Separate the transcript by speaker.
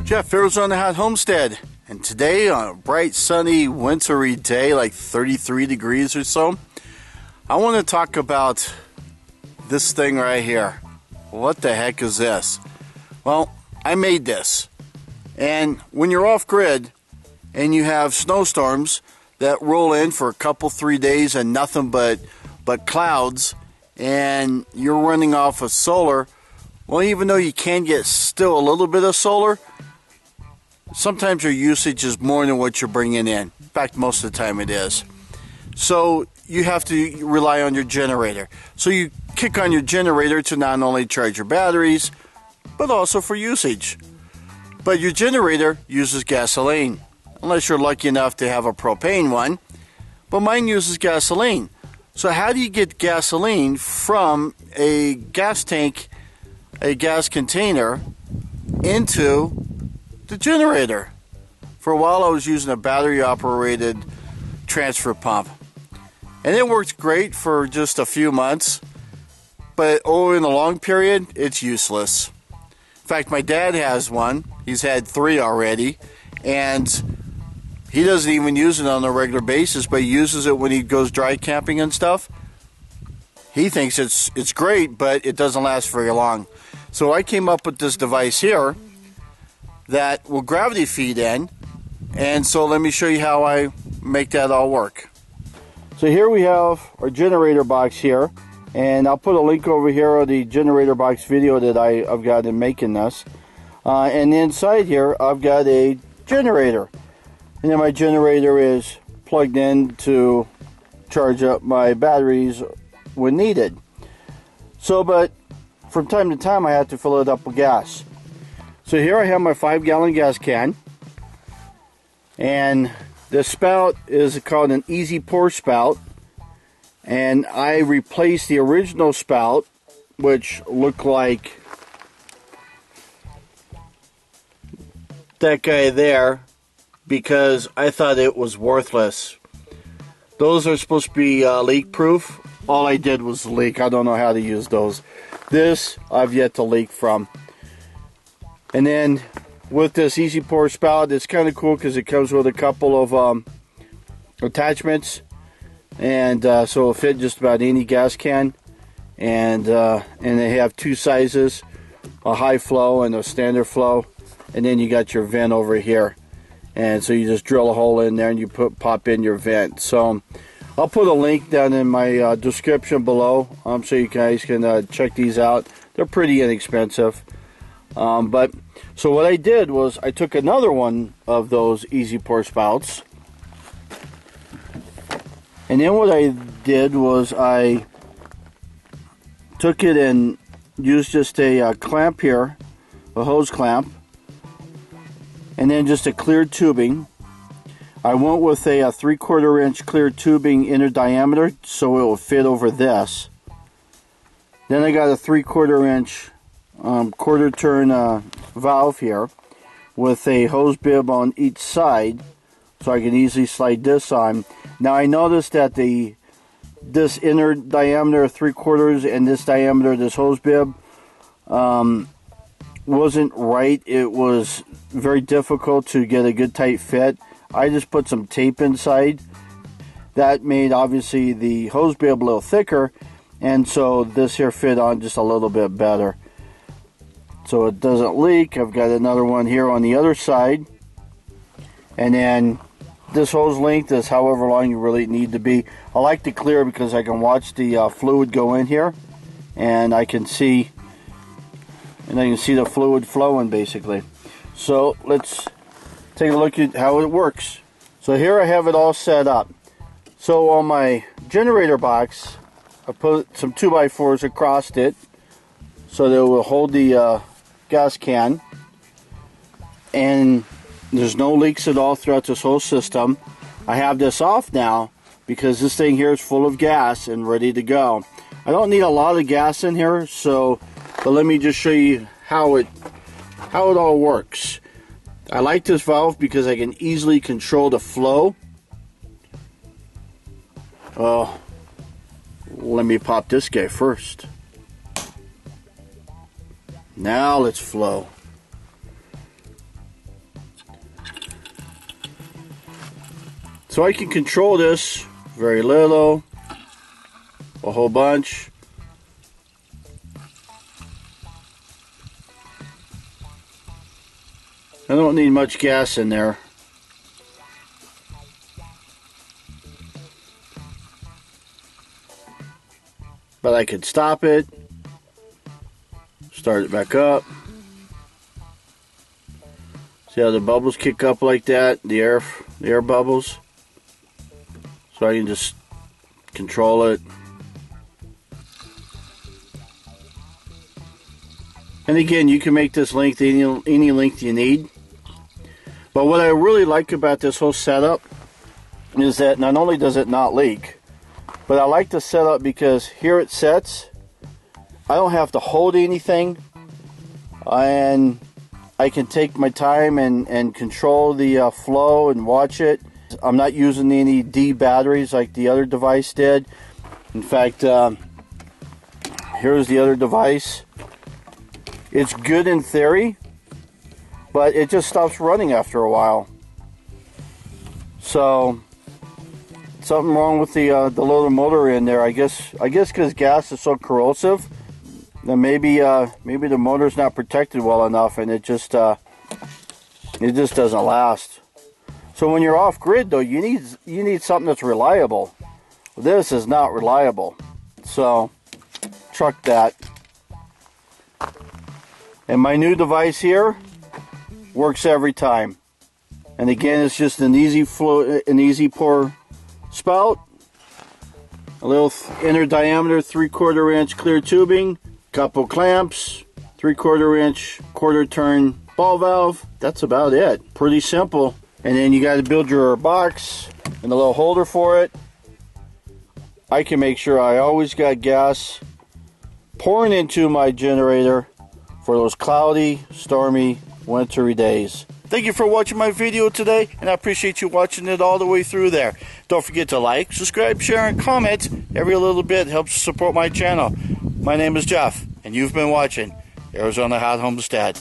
Speaker 1: Jeff, Arizona Hot Homestead, and today on a bright, sunny, wintry day, like 33 degrees or so, I want to talk about this thing right here. What the heck is this? Well, I made this, and when you're off grid and you have snowstorms that roll in for a couple, 3 days and nothing but clouds, and you're running off of solar, well, even though you can get still a little bit of solar, sometimes your usage is more than what you're bringing in. In fact, most of the time it is. So you have to rely on your generator. So you kick on your generator to not only charge your batteries, but also for usage. But your generator uses gasoline, unless you're lucky enough to have a propane one. But mine uses gasoline. So how do you get gasoline from a gas tank, a gas container, into the generator? For a while I was using a battery operated transfer pump, and it worked great for just a few months, but over in the long period it's useless. In fact, my dad has one. He's had 3 already, and he doesn't even use it on a regular basis, but he uses it when he goes dry camping and stuff. He thinks it's great, but it doesn't last very long. So I came up with this device here that will gravity feed in, and so let me show you how I make that all work. So here we have our generator box here, and I'll put a link over here of the generator box video that I've got in making this. And inside here I've got a generator, and then my generator is plugged in to charge up my batteries when needed. So, but from time to time I have to fill it up with gas. So here I have my 5-gallon gas can, and the spout is called an easy pour spout, and I replaced the original spout, which looked like that guy there, because I thought it was worthless. Those are supposed to be leak proof. All I did was leak. I don't know how to use those. This I've yet to leak from. And then with this easy pour spout, it's kind of cool because it comes with a couple of attachments, and so it'll fit just about any gas can. And they have 2 sizes, a high flow and a standard flow. And then you got your vent over here, and so you just drill a hole in there and you pop in your vent. So I'll put a link down in my description below, so you guys can check these out. They're pretty inexpensive. But so what I did was I took another one of those easy pour spouts, and then what I did was I took it and used just a clamp here, a hose clamp, and then just a clear tubing. I went with a 3/4 inch clear tubing inner diameter so it will fit over this. Then I got a 3/4 inch quarter turn valve here with a hose bib on each side, so I can easily slide this on. Now I noticed that this inner diameter 3/4 and this diameter, this hose bib, wasn't right. It was very difficult to get a good tight fit. I just put some tape inside. That made obviously the hose bib a little thicker, and so this here fit on just a little bit better. So it doesn't leak. I've got another one here on the other side. And then this hose length is however long you really need to be. I like the clear because I can watch the fluid go in here, and I can see the fluid flowing basically. So let's take a look at how it works. So here I have it all set up. So on my generator box, I put some 2x4s across it so that it will hold the gas can, and there's no leaks at all throughout this whole system. I have this off now because this thing here is full of gas and ready to go. I don't need a lot of gas in here, but let me just show you how it all works. I like this valve because I can easily control the flow. Oh, let me pop this guy first. Now let's flow. So I can control this very little, a whole bunch. I don't need much gas in there. But I could stop it, start it back up. See how the bubbles kick up like that? The air bubbles. So I can just control it. And again, you can make this length any length you need. But what I really like about this whole setup is that not only does it not leak, but I like the setup because here it sets. I don't have to hold anything, and I can take my time and control the flow and watch it. I'm not using any D batteries like the other device did. In fact, here's the other device. It's good in theory, but it just stops running after a while. So something wrong with the little motor in there. I guess because gas is so corrosive, then maybe the motor's not protected well enough, and it just doesn't last. So when you're off grid though, you need something that's reliable. This is not reliable, so truck that. And my new device here works every time. And again, it's just an easy pour spout, a little inner diameter 3/4 inch clear tubing, couple clamps, 3/4 inch quarter turn ball valve. That's about it. Pretty simple. And then you got to build your box and a little holder for it. I can make sure I always got gas pouring into my generator for those cloudy, stormy, wintry days. Thank you for watching my video today, and I appreciate you watching it all the way through there. Don't forget to like, subscribe, share, and comment. Every little bit helps support my channel. My name is Jeff, and you've been watching Arizona Hot Homestead.